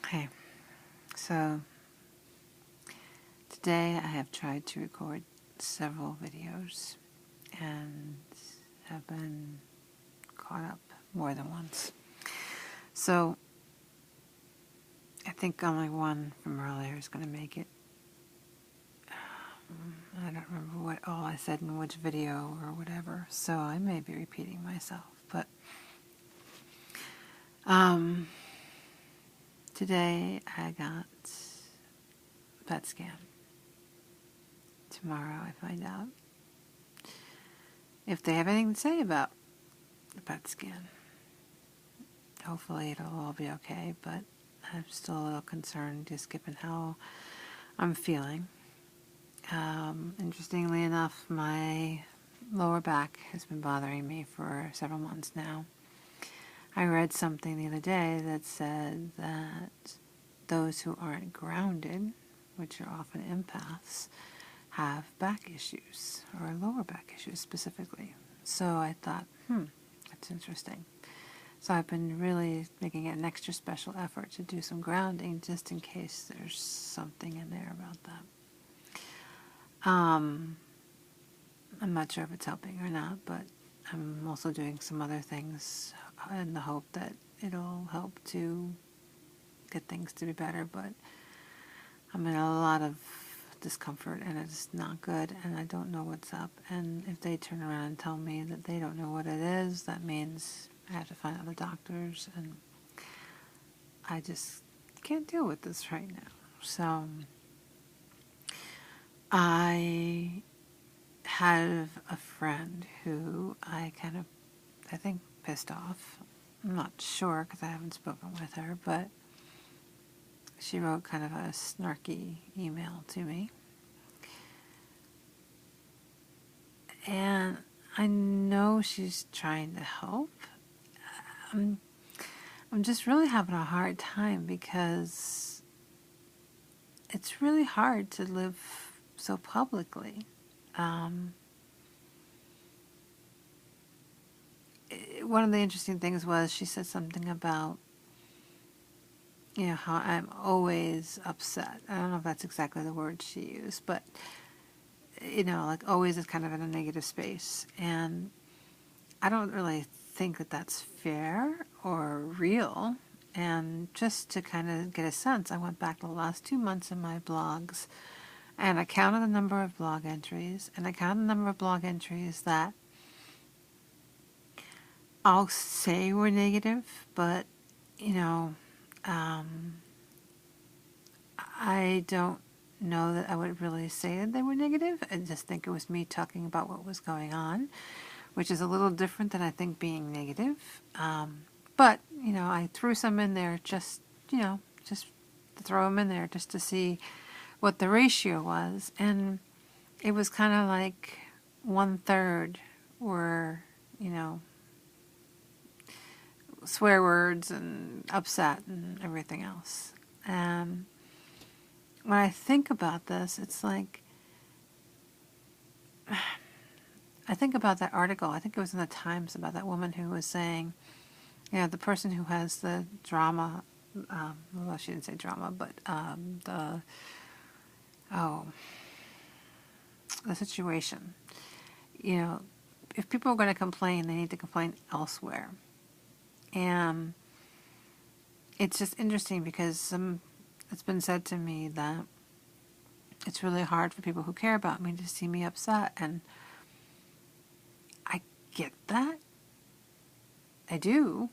Okay, so today I have tried to record several videos and have been caught up more than once. So I think only one from earlier is going to make it. I don't remember what all I said in which video or whatever, so I may be repeating myself. But today I got a PET scan. Tomorrow I find out if they have anything to say about the PET scan. Hopefully it'll all be okay, but I'm still a little concerned just given how I'm feeling. Interestingly enough, my lower back has been bothering me for several months now. I read something the other day that said that those who aren't grounded, which are often empaths, have back issues, or lower back issues specifically. So I thought, that's interesting. So I've been really making it an extra special effort to do some grounding just in case there's something in there about that. I'm not sure if it's helping or not, but I'm also doing some other things in the hope that it'll help to get things to be better, but I'm in a lot of discomfort and it's not good and I don't know what's up. And if they turn around and tell me that they don't know what it is, that means I have to find other doctors, and I just can't deal with this right now. So I have a friend who I think pissed off. I'm not sure because I haven't spoken with her, but she wrote kind of a snarky email to me. And I know she's trying to help. I'm just really having a hard time because it's really hard to live so publicly. One of the interesting things was she said something about, how I'm always upset. I don't know if that's exactly the word she used, but, like always is kind of in a negative space. And I don't really think that that's fair or real. And just to kind of get a sense, I went back to the last 2 months in my blogs and I counted the number of blog entries, and I counted the number of blog entries that I'll say were negative, but, I don't know that I would really say that they were negative. I just think it was me talking about what was going on, which is a little different than I think being negative. But, I threw some in there just to throw them in there just to see what the ratio was. And it was kind of like 1/3 were, swear words and upset and everything else. And when I think about this, it's like, I think about that article, I think it was in the Times, about that woman who was saying, the person who has the drama, well, she didn't say drama, but the situation. If people are going to complain, they need to complain elsewhere. And it's just interesting because it's been said to me that it's really hard for people who care about me to see me upset, and I get that. I do.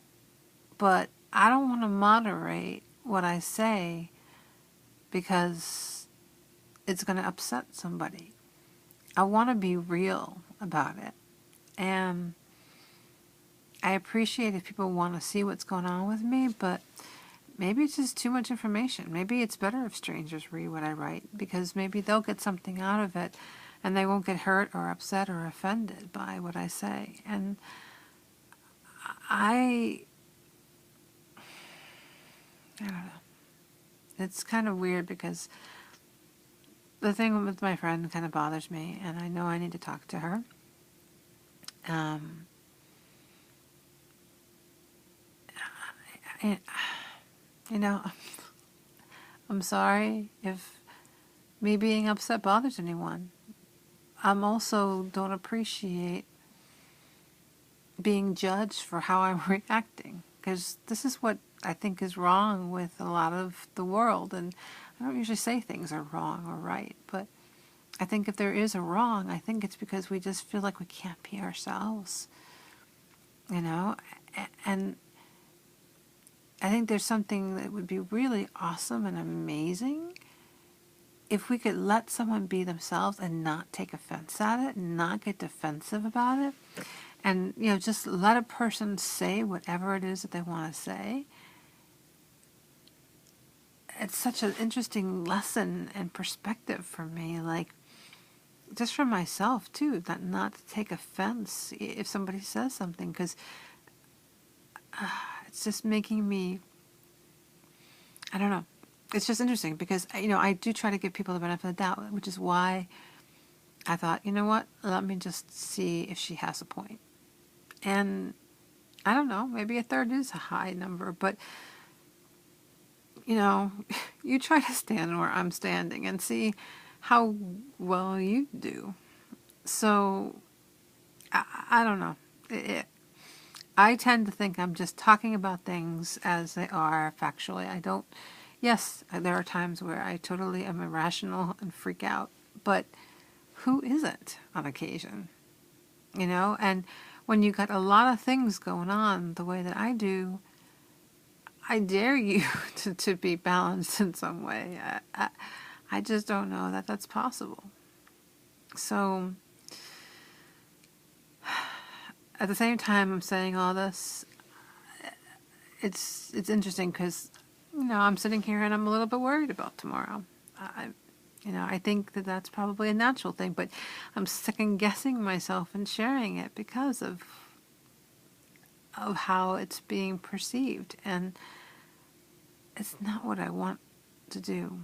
But I don't want to moderate what I say because it's going to upset somebody. I want to be real about it. And I appreciate if people want to see what's going on with me, but maybe it's just too much information. Maybe it's better if strangers read what I write, because maybe they'll get something out of it and they won't get hurt or upset or offended by what I say. And I don't know. It's kind of weird because the thing with my friend kind of bothers me, and I know I need to talk to her. I'm sorry if me being upset bothers anyone. I'm also don't appreciate being judged for how I'm reacting, because this is what I think is wrong with a lot of the world. And I don't usually say things are wrong or right, but I think if there is a wrong, I think it's because we just feel like we can't be ourselves, you know? And I think there's something that would be really awesome and amazing if we could let someone be themselves and not take offense at it and not get defensive about it. And, just let a person say whatever it is that they want to say. It's such an interesting lesson and perspective for me, like, just for myself, too, that not to take offense if somebody says something, because it's just making me, I don't know. It's just interesting because, I do try to give people the benefit of the doubt, which is why I thought, you know what, let me just see if she has a point. And I don't know, maybe a third is a high number, but, you try to stand where I'm standing and see how well you do. So, I don't know. I tend to think I'm just talking about things as they are factually. I don't, yes, there are times where I totally am irrational and freak out, but who isn't on occasion? And when you got a lot of things going on the way that I do, I dare you to be balanced in some way. I just don't know that that's possible. So, at the same time I'm saying all this, it's interesting because, I'm sitting here and I'm a little bit worried about tomorrow. I think that that's probably a natural thing, but I'm second guessing myself and sharing it because of how it's being perceived, and it's not what I want to do.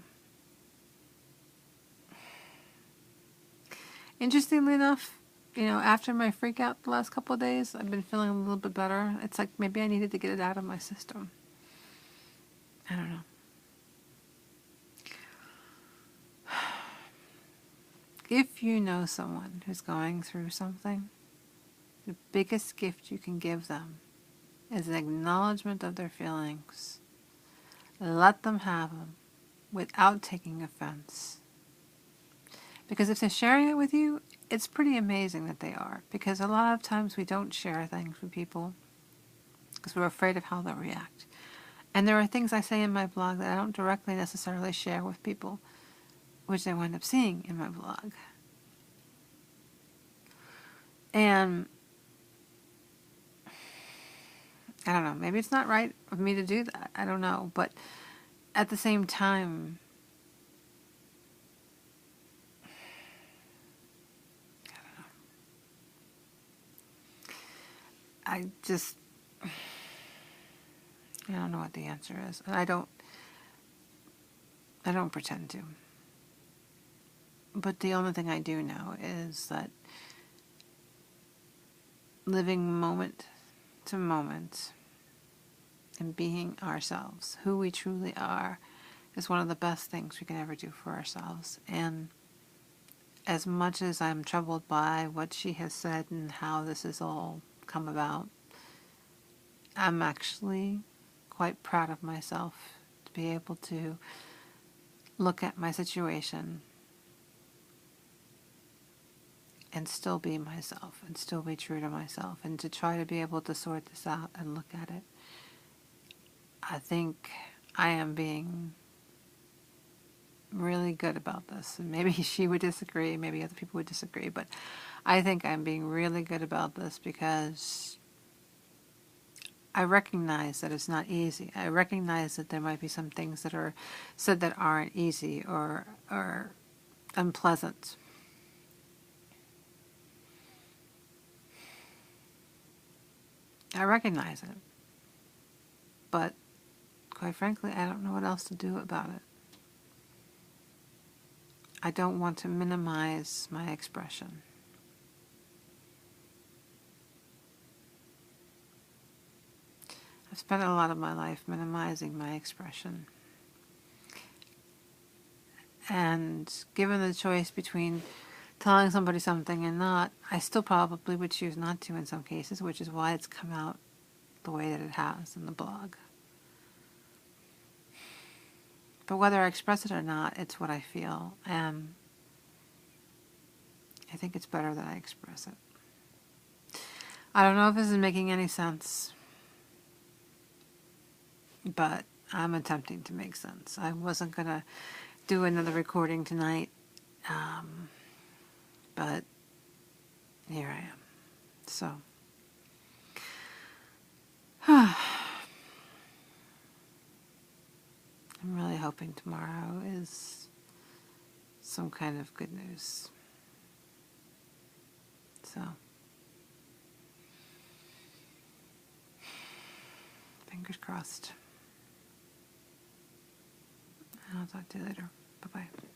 Interestingly enough, after my freak out the last couple of days, I've been feeling a little bit better. It's like maybe I needed to get it out of my system. I don't know. If you know someone who's going through something, the biggest gift you can give them is an acknowledgement of their feelings. Let them have them without taking offense. Because if they're sharing it with you, it's pretty amazing that they are. Because a lot of times we don't share things with people because we're afraid of how they'll react. And there are things I say in my blog that I don't directly necessarily share with people, which they wind up seeing in my blog. And I don't know, maybe it's not right of me to do that. I don't know. But at the same time, I don't know what the answer is. And I don't pretend to. But the only thing I do know is that living moment to moment and being ourselves, who we truly are, is one of the best things we can ever do for ourselves. And as much as I'm troubled by what she has said and how this has all come about, I'm actually quite proud of myself to be able to look at my situation and still be myself and still be true to myself and to try to be able to sort this out and look at it. I think I am being really good about this. And maybe she would disagree, maybe other people would disagree, but I think I'm being really good about this because I recognize that it's not easy. I recognize that there might be some things that are said that aren't easy or unpleasant. I recognize it. But quite frankly, I don't know what else to do about it. I don't want to minimize my expression. I've spent a lot of my life minimizing my expression. And given the choice between telling somebody something and not, I still probably would choose not to in some cases, which is why it's come out the way that it has in the blog. But whether I express it or not, it's what I feel, and I think it's better that I express it. I don't know if this is making any sense, but I'm attempting to make sense. I wasn't going to do another recording tonight, but here I am. So, I'm really hoping tomorrow is some kind of good news. So, fingers crossed. I'll talk to you later. Bye-bye.